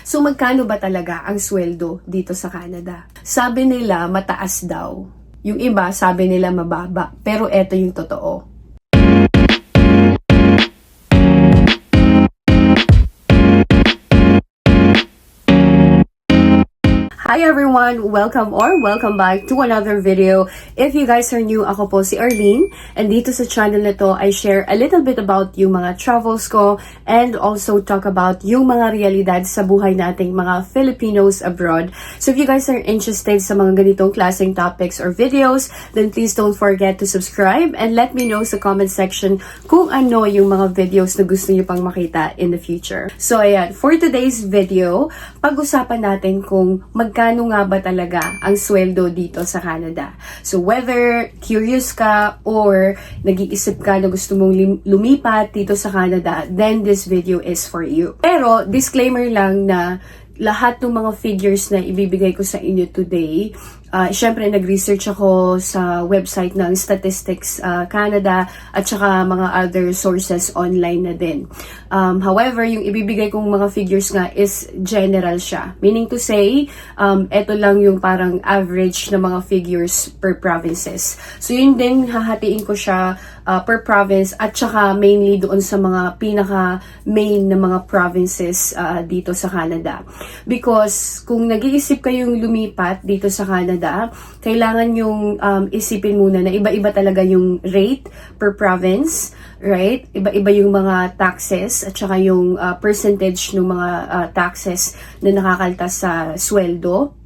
So magkano ba talaga ang sweldo dito sa Canada? Sabi nila mataas daw. Yung iba sabi nila mababa. Pero eto yung totoo. Hi everyone! Welcome back to another video. If you guys are new, ako po si Arlene. And dito sa channel na to, I share a little bit about yung mga travels ko and also talk about yung mga realidad sa buhay nating mga Filipinos abroad. So if you guys are interested sa mga ganitong klaseng topics or videos, then please don't forget to subscribe and let me know sa comment section kung ano yung mga videos na gusto niyo pang makita in the future. So ayan, for today's video, pag-usapan natin kung magkano nga ba talaga ang sweldo dito sa Canada. So whether curious ka or nag-iisip ka na gusto mong lumipat dito sa Canada, then this video is for you. Pero disclaimer lang na lahat ng mga figures na ibibigay ko sa inyo today, syempre nag-research ako sa website ng Statistics Canada at saka mga other sources online na din. However, yung ibibigay kong mga figures nga is general siya. Meaning to say, eto lang yung parang average na mga figures per provinces. So yun din, hahatiin ko siya per province at saka mainly doon sa mga pinaka-main na mga provinces dito sa Canada. Because kung nag-iisip kayong lumipat dito sa Canada, kailangan yung isipin muna na iba-iba talaga yung rate per province, right? Iba-iba yung mga taxes at saka yung percentage ng mga taxes na nakakaltas sa sweldo.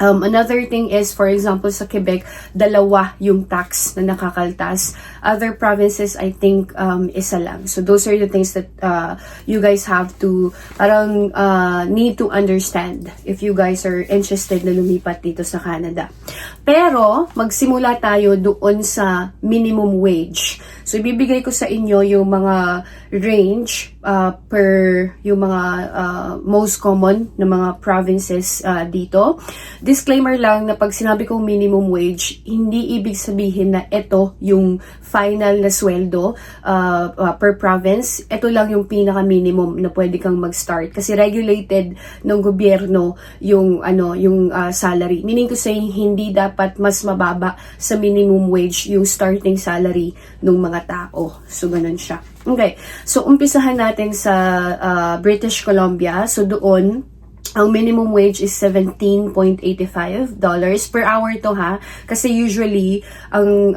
Another thing is, for example, sa Quebec, dalawa yung tax na nakakaltas. Other provinces, I think, isa lang. So those are the things that you guys have to parang need to understand if you guys are interested na lumipat dito sa Canada. Pero, magsimula tayo doon sa minimum wage. So, ibibigay ko sa inyo yung mga range per yung mga most common na mga provinces dito. Disclaimer lang na pag sinabi kong minimum wage, hindi ibig sabihin na ito yung final na sweldo per province. Ito lang yung pinaka-minimum na pwede kang mag-start kasi regulated ng gobyerno yung salary. Meaning to say, hindi dapat mas mababa sa minimum wage yung starting salary ng mga tao. So, ganun siya. Okay. So, umpisahan natin sa British Columbia. So, doon, ang minimum wage is $17.85 per hour to ha. Kasi usually, ang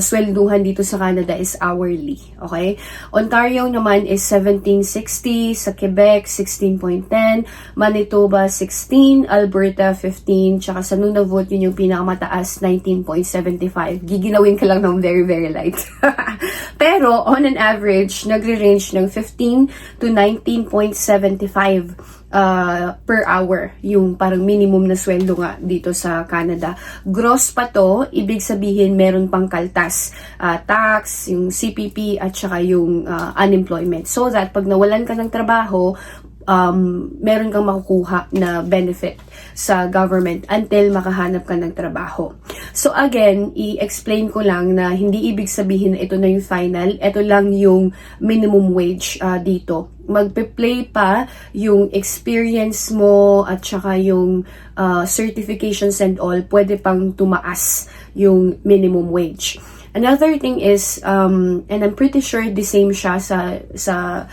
swelduhan dito sa Canada is hourly. Okay? Ontario naman is $17.60. Sa Quebec, $16.10. Manitoba, $16. Alberta, $15. Tsaka sa Nunavut, yun yung pinakamataas, $19.75. Giginawin ka lang ng very, very light. Pero, on an average, nagre-range ng $15 to $19.75 per hour, yung parang minimum na sweldo nga dito sa Canada. Gross pa to, ibig sabihin meron pang kaltas, tax, yung CPP at saka yung unemployment. So that pag nawalan ka ng trabaho, meron kang makukuha na benefit sa government until makahanap ka ng trabaho. So again, i-explain ko lang na hindi ibig sabihin na ito na yung final, ito lang yung minimum wage dito. Magpe-play pa yung experience mo at saka yung certifications and all, pwede pang tumaas yung minimum wage. Another thing is, and I'm pretty sure the same siya sa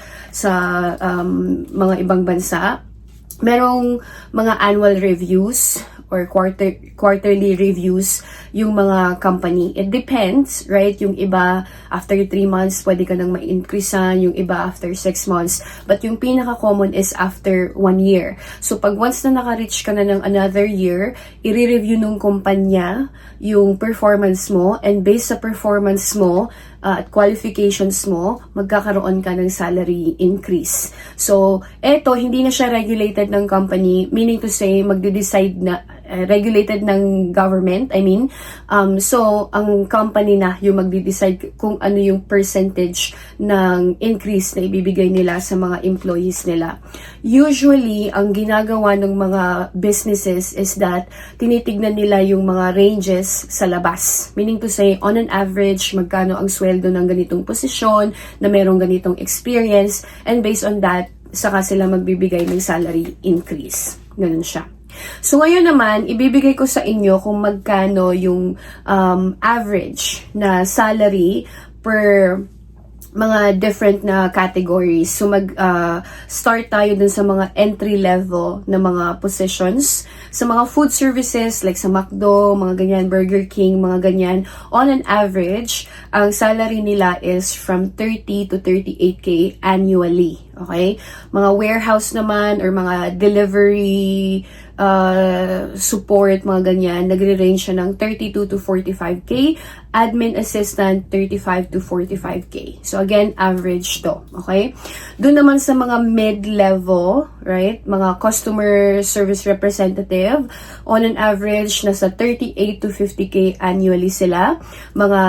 mga ibang bansa, merong mga annual reviews or quarterly reviews yung mga company. It depends, right? Yung iba, after 3 months, pwede ka nang ma-increasean. Yung iba, after 6 months. But yung pinaka-common is after 1 year. So, pag once na naka-reach ka na ng another year, i-review nung kumpanya yung performance mo. And based sa performance mo, at qualifications mo, magkakaroon ka ng salary increase. So, eto, hindi na siya regulated ng company, meaning to say, magde-decide na, regulated ng government, I mean. So, ang company na yung magde-decide kung ano yung percentage ng increase na ibibigay nila sa mga employees nila. Usually, ang ginagawa ng mga businesses is that tinitignan nila yung mga ranges sa labas. Meaning to say, on an average, magkano ang sweldo ng ganitong posisyon, na merong ganitong experience, and based on that, saka sila magbibigay ng salary increase. Ganun siya. So ngayon naman, ibibigay ko sa inyo kung magkano yung average na salary per mga different na categories. So start tayo dun sa mga entry level na mga positions. Sa mga food services like sa McDo, mga ganyan, Burger King, mga ganyan, on an average, ang salary nila is from 30 to 38K annually. Okay? Mga warehouse naman or mga delivery support, mga ganyan, nagre-range siya ng 32 to 45K. Admin assistant, 35 to 45K. So again, average to. Okay? Doon naman sa mga mid-level, right? Mga customer service representative, on an average, nasa 38 to 50K annually sila. Mga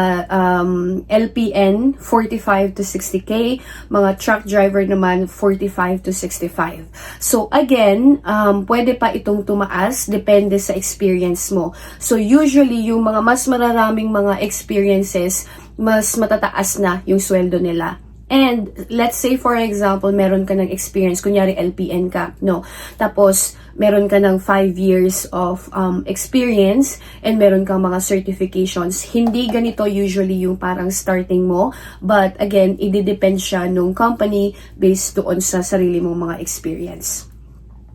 LPN, 45 to 60K. Mga truck driver naman, 45 to 65. So again, pwede pa itong tumaas, depende sa experience mo. So usually, yung mga mas mararaming mga experiences, mas matataas na yung sweldo nila. And let's say for example, meron ka ng experience, kunyari LPN ka, no? Tapos meron ka ng 5 years of experience and meron kang mga certifications. Hindi ganito usually yung parang starting mo, but again, i-depend siya nung company based doon sa sarili mong mga experience.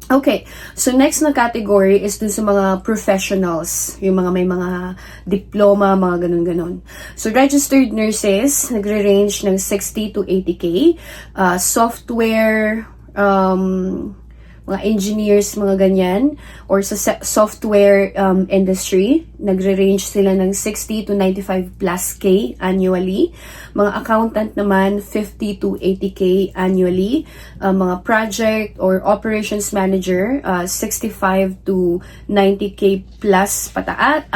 Okay, so next na category is dun sa mga professionals, yung mga may mga diploma, mga ganun-ganun. So registered nurses, nagre-range ng 60 to 80K. Software, mga engineers, mga ganyan, or sa software industry, nagre-range sila ng 60 to 95 plus K annually. Mga accountant naman, 50 to 80K annually. Mga project or operations manager, 65 to 90K plus pataat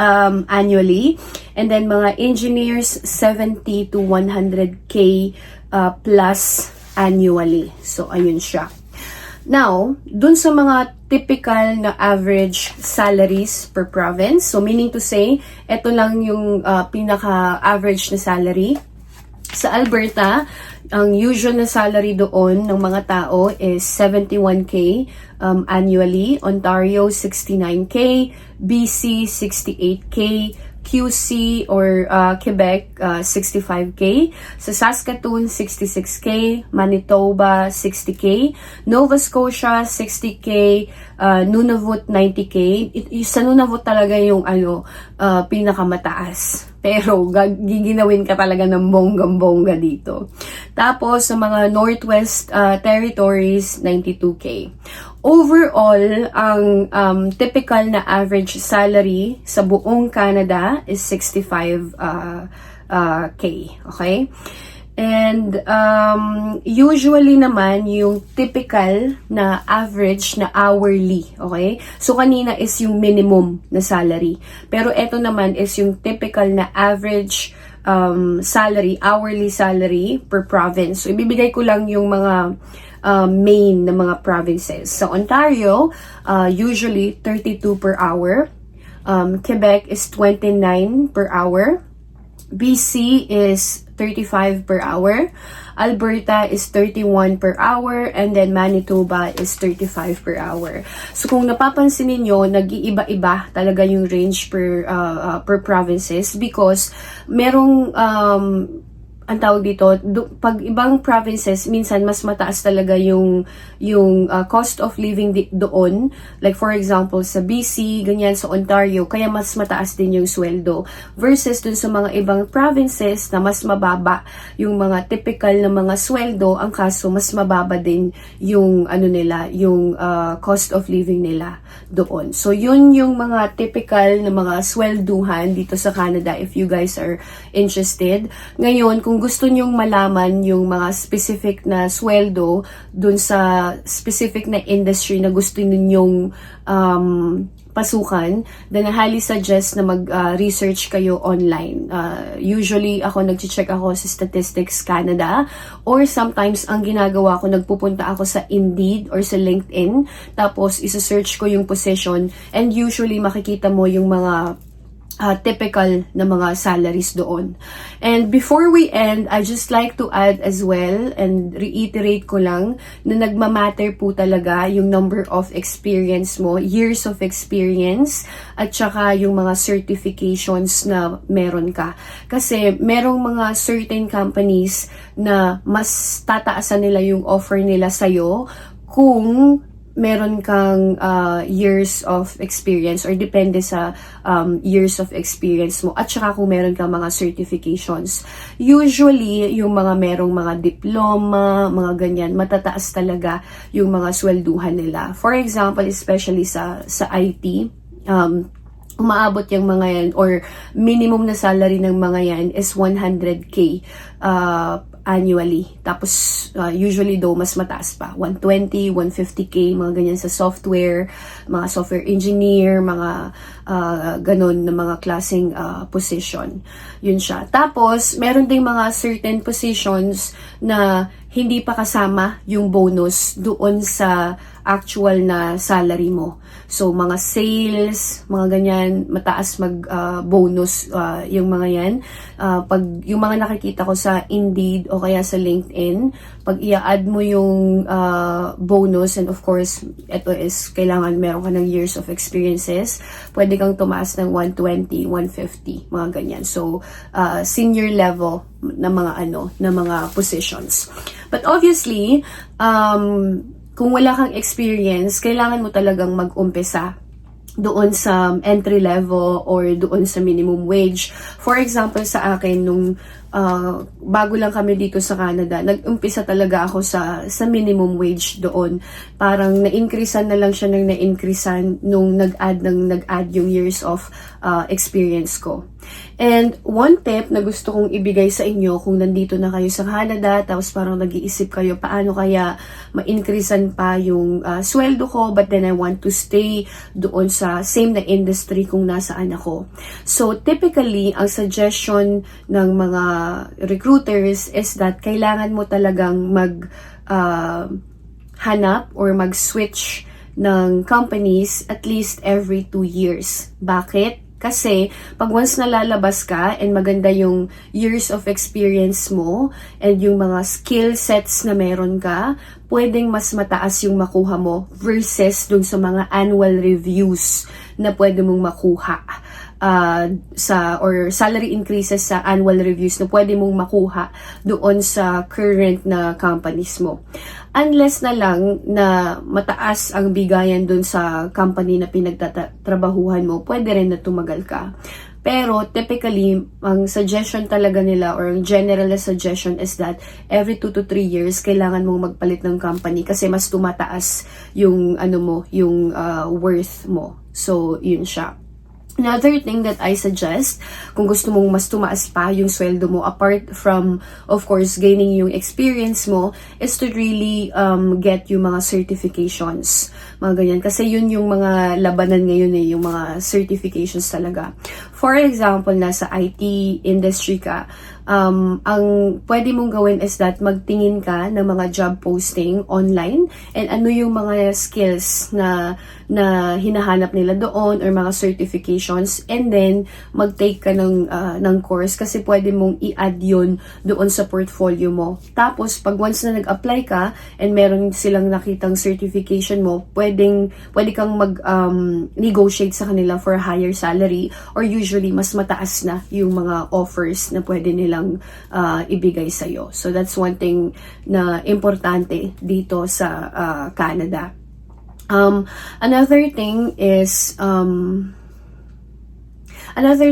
annually. And then mga engineers, 70 to 100K plus annually. So, ayun siya. Now, dun sa mga typical na average salaries per province, so meaning to say, ito lang yung pinaka-average na salary. Sa Alberta, ang usual na salary doon ng mga tao is 71K annually, Ontario 69K, BC 68K, QC or Quebec 65K, sa Saskatoon 66K, Manitoba 60K, Nova Scotia 60K, Nunavut 90K. Sa Nunavut talaga yung pinakamataas. Pero giginawin ka talaga ng bonggang-bongga dito. Tapos sa mga Northwest territories 92K. Overall, ang typical na average salary sa buong Canada is 65K. Okay? And usually naman yung typical na average na hourly, okay? So kanina is yung minimum na salary. Pero ito naman is yung typical na average salary, hourly salary per province. So ibibigay ko lang yung mga main na mga provinces. So Ontario, usually 32 per hour. Quebec is 29 per hour. BC is 35 per hour. Alberta is 31 per hour. And then Manitoba is 35 per hour. So kung napapansin niyo, nag-iiba-iba talaga yung range per provinces because merong ang tawag dito, pag ibang provinces, minsan mas mataas talaga yung cost of living doon. Like for example, sa BC, ganyan sa Ontario, kaya mas mataas din yung sweldo. Versus dun sa mga ibang provinces na mas mababa yung mga typical na mga sweldo, ang kaso mas mababa din yung yung cost of living nila doon. So yun yung mga typical na mga swelduhan dito sa Canada if you guys are interested. Ngayon, kung gusto nyong malaman yung mga specific na sweldo dun sa specific na industry na gusto ninyong pasukan, then I highly suggest na mag-research kayo online. Usually, nag-check ako sa Statistics Canada or sometimes, ang ginagawa ko, nagpupunta ako sa Indeed or sa LinkedIn, tapos isa-search ko yung position and usually makikita mo yung mga typical na mga salaries doon. And before we end, I just like to add as well and reiterate ko lang na nagmamatter po talaga yung number of experience mo, years of experience, at saka yung mga certifications na meron ka. Kasi merong mga certain companies na mas tataasan nila yung offer nila sa'yo kung meron kang years of experience or depende sa years of experience mo at saka kung meron kang mga certifications. Usually, yung mga merong mga diploma, mga ganyan, matataas talaga yung mga swelduhan nila. For example, especially sa IT, umaabot yung mga yan or minimum na salary ng mga yan is 100K annually. Tapos, usually though, mas mataas pa. 120, 150K, mga ganyan sa software, mga software engineer, mga ganon na mga klaseng position. Yun siya. Tapos, meron ding mga certain positions na hindi pa kasama yung bonus doon sa actual na salary mo. So, mga sales, mga ganyan, mataas mag-bonus yung mga yan. Pag yung mga nakikita ko sa Indeed o kaya sa LinkedIn, pag i-add mo yung bonus, and of course, ito is kailangan meron ka ng years of experiences, pwede kang tumaas ng 120, 150, mga ganyan. So, senior level na mga positions. But obviously, kung wala kang experience, kailangan mo talagang mag-umpisa doon sa entry level or doon sa minimum wage. For example, sa akin, nung bago lang kami dito sa Canada, nag-umpisa talaga ako sa minimum wage doon. Parang na-increasean na lang siya ng na-increasean nung nag-add yung years of experience ko. And one tip na gusto kong ibigay sa inyo kung nandito na kayo sa Canada, tapos parang nag-iisip kayo, paano kaya ma-increasean pa yung sweldo ko, but then I want to stay doon sa same na industry kung nasaan ako. So, typically, ang suggestion ng mga recruiters is that kailangan mo talagang hanap or mag-switch ng companies at least every 2 years. Bakit? Kasi, pag once nalalabas ka and maganda yung years of experience mo and yung mga skill sets na meron ka, pwedeng mas mataas yung makuha mo versus dun sa mga annual reviews na pwede mong makuha. Or salary increases sa annual reviews na pwede mong makuha doon sa current na companies mo. Unless na lang na mataas ang bigayan doon sa company na pinagtatrabahuhan mo, pwede rin na tumagal ka. Pero typically, ang suggestion talaga nila or ang general na suggestion is that every 2 to 3 years, kailangan mong magpalit ng company kasi mas tumataas yung yung worth mo. So, yun siya. Another thing that I suggest, kung gusto mong mas tumaas pa yung sweldo mo, apart from, of course, gaining yung experience mo, is to really get yung mga certifications. Mga ganyan. Kasi yun yung mga labanan ngayon yung mga certifications talaga. For example, nasa IT industry ka, ang pwede mong gawin is that magtingin ka ng mga job posting online and ano yung mga skills na hinahanap nila doon or mga certifications, and then mag-take ka ng course kasi pwede mong i-add yun doon sa portfolio mo. Tapos pag once na nag-apply ka and meron silang nakitang certification mo, pwede kang mag-negotiate sa kanila for a higher salary, or usually mas mataas na yung mga offers na pwede nilang ibigay sa'yo. So that's one thing na importante dito sa Canada. Another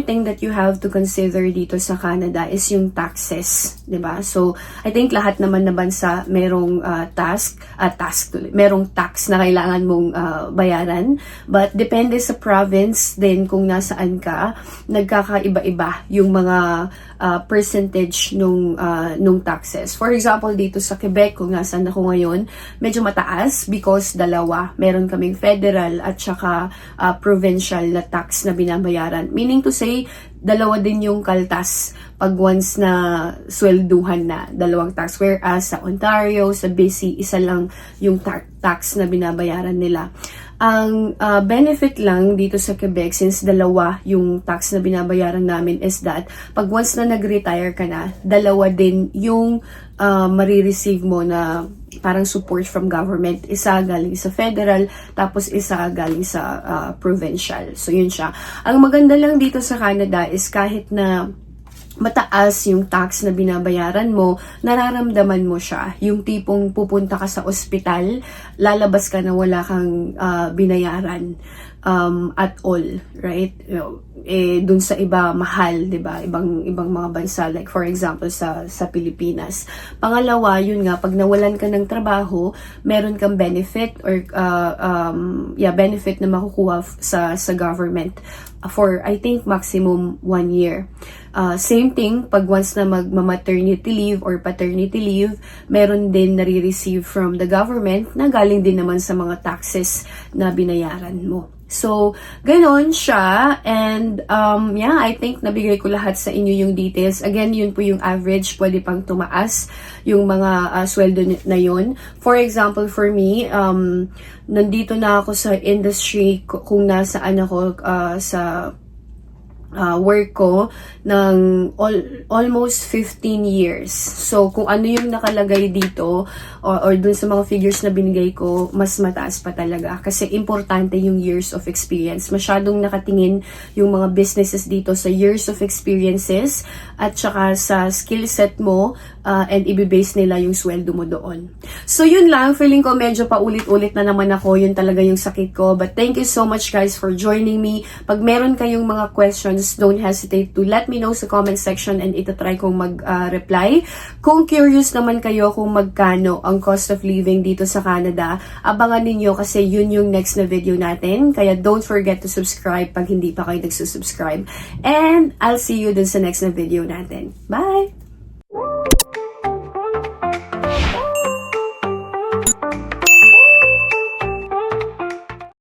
thing that you have to consider dito sa Canada is yung taxes, 'di ba? So, I think lahat naman na bansa merong merong tax na kailangan mong bayaran, but depende sa province din kung nasaan ka, nagkakaiba-iba yung mga percentage nung taxes. For example, dito sa Quebec, kung nasaan ako ngayon, medyo mataas because dalawa. Meron kaming federal at saka provincial na tax na binabayaran. Meaning to say, dalawa din yung kaltas pag once na swelduhan na, dalawang tax. Whereas sa Ontario, sa BC, isa lang yung tax na binabayaran nila. Ang benefit lang dito sa Quebec, since dalawa yung tax na binabayaran namin, is that pag once na nag-retire ka na, dalawa din yung marireceive mo na parang support from government. Isa galing sa federal, tapos isa galing sa provincial. So yun siya. Ang maganda lang dito sa Canada is kahit na mataas yung tax na binabayaran mo, nararamdaman mo siya. Yung tipong pupunta ka sa ospital, lalabas ka na wala kang binayaran at all, right? Dun sa iba mahal, 'di ba? Ibang mga bansa, like for example sa Pilipinas. Pangalawa, yun nga, pag nawalan ka ng trabaho, meron kang benefit or benefit na makukuha sa government for I think maximum 1 year. Same thing, pag once na mag-maternity leave or paternity leave, meron din nare-receive from the government na galing din naman sa mga taxes na binayaran mo. So, ganon siya. And, I think nabigay ko lahat sa inyo yung details. Again, yun po yung average. Pwede pang tumaas yung mga sweldo na yun. For example, for me, nandito na ako sa industry kung nasaan ako sa work ko ng almost 15 years. So, kung ano yung nakalagay dito or dun sa mga figures na binigay ko, mas mataas pa talaga. Kasi importante yung years of experience. Masyadong nakatingin yung mga businesses dito sa years of experiences at saka sa skill set mo and ibibase nila yung sweldo mo doon. So, yun lang. Feeling ko medyo paulit-ulit na naman ako. Yun talaga yung sakit ko. But thank you so much guys for joining me. Pag meron kayong mga questions, don't hesitate to let me know sa comment section and itatry kong mag-reply. Kung curious naman kayo kung magkano ang cost of living dito sa Canada, abangan ninyo kasi yun yung next na video natin. Kaya don't forget to subscribe pag hindi pa kayo nagsusubscribe. And I'll see you dun sa next na video natin. Bye!